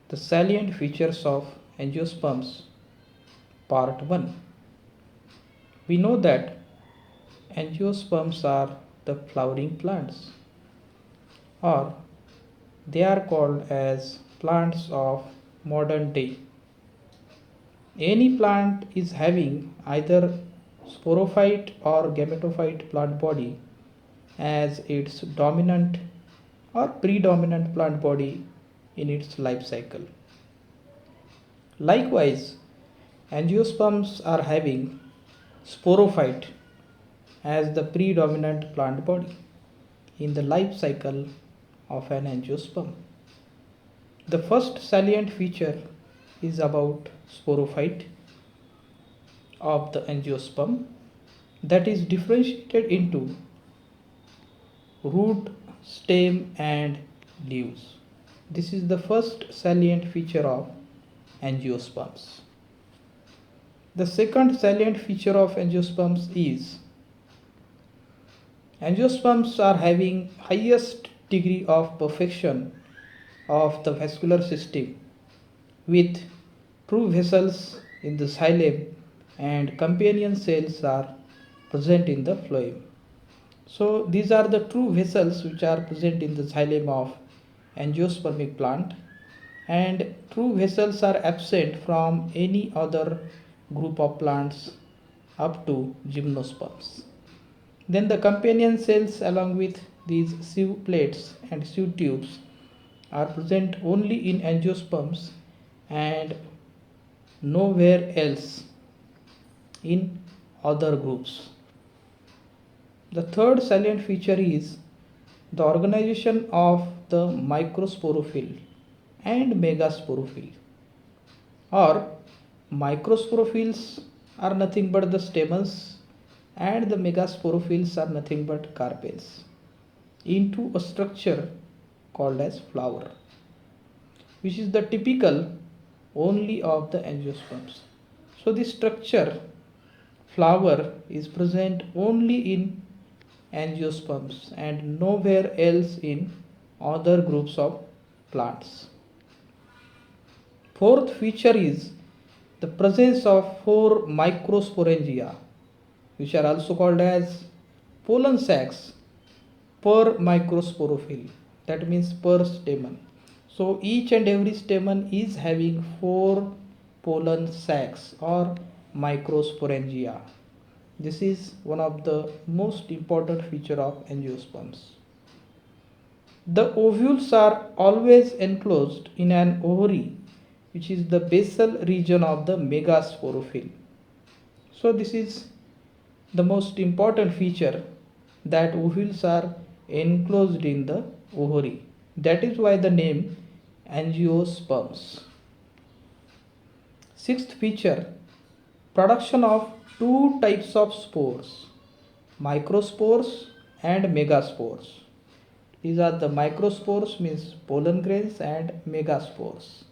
The salient features of angiosperms, part 1. We know that angiosperms are the flowering plants, or they are called as plants of modern day. Any plant is having either sporophyte or gametophyte plant body as its dominant or predominant plant body in its life cycle. Likewise, angiosperms are having sporophyte as the predominant plant body in the life cycle of an angiosperm. The first salient feature is about sporophyte of the angiosperm, that is differentiated into root, stem and leaves. This is the first salient feature of angiosperms. The second salient feature of angiosperms is angiosperms are having highest degree of perfection of the vascular system with true vessels in the xylem and companion cells are present in the phloem. So these are the true vessels which are present in the xylem of angiospermic plant, and true vessels are absent from any other group of plants up to gymnosperms. Then the companion cells along with these sieve plates and sieve tubes are present only in angiosperms and nowhere else in other groups. The third salient feature is the organization of the microsporophyll and megasporophyll, or microsporophylls are nothing but the stamens and the megasporophylls are nothing but carpels into a structure called as flower, which is the typical only of the angiosperms. So this structure flower is present only in angiosperms and nowhere else in other groups of plants. Fourth feature is the presence of 4 microsporangia, which are also called as pollen sacs per microsporophyll, that means per stamen. So each and every stamen is having 4 pollen sacs or microsporangia. This is one of the most important feature of angiosperms. The ovules are always enclosed in an ovary, which is the basal region of the megasporophyll. So this is the most important feature, that ovules are enclosed in the ovary. That is why the name angiosperms. Sixth feature, production of two types of spores, microspores and megaspores. These are the microspores means pollen grains and megaspores.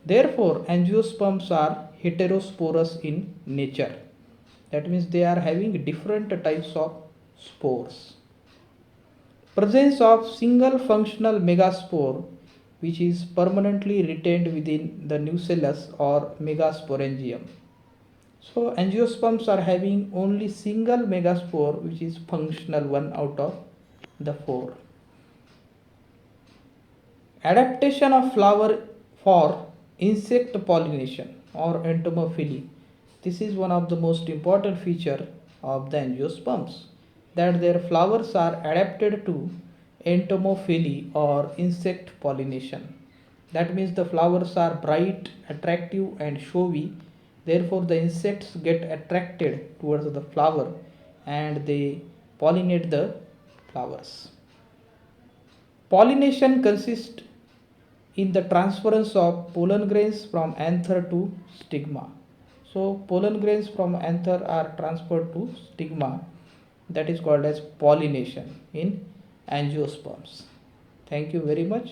Therefore, angiosperms are heterosporous in nature. That means they are having different types of spores. Presence of single functional megaspore which is permanently retained within the nucellus or megasporangium. So angiosperms are having only single megaspore which is functional, one out of the 4. Adaptation of flower for insect pollination or entomophily. This is one of the most important feature of the angiosperms, that their flowers are adapted to entomophily or insect pollination. That means the flowers are bright, attractive and showy. Therefore the insects get attracted towards the flower and they pollinate the flowers. Pollination consists in the transference of pollen grains from anther to stigma. So pollen grains from anther are transferred to stigma, that is called as pollination in angiosperms. Thank you very much.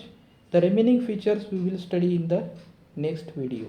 The remaining features we will study in the next video.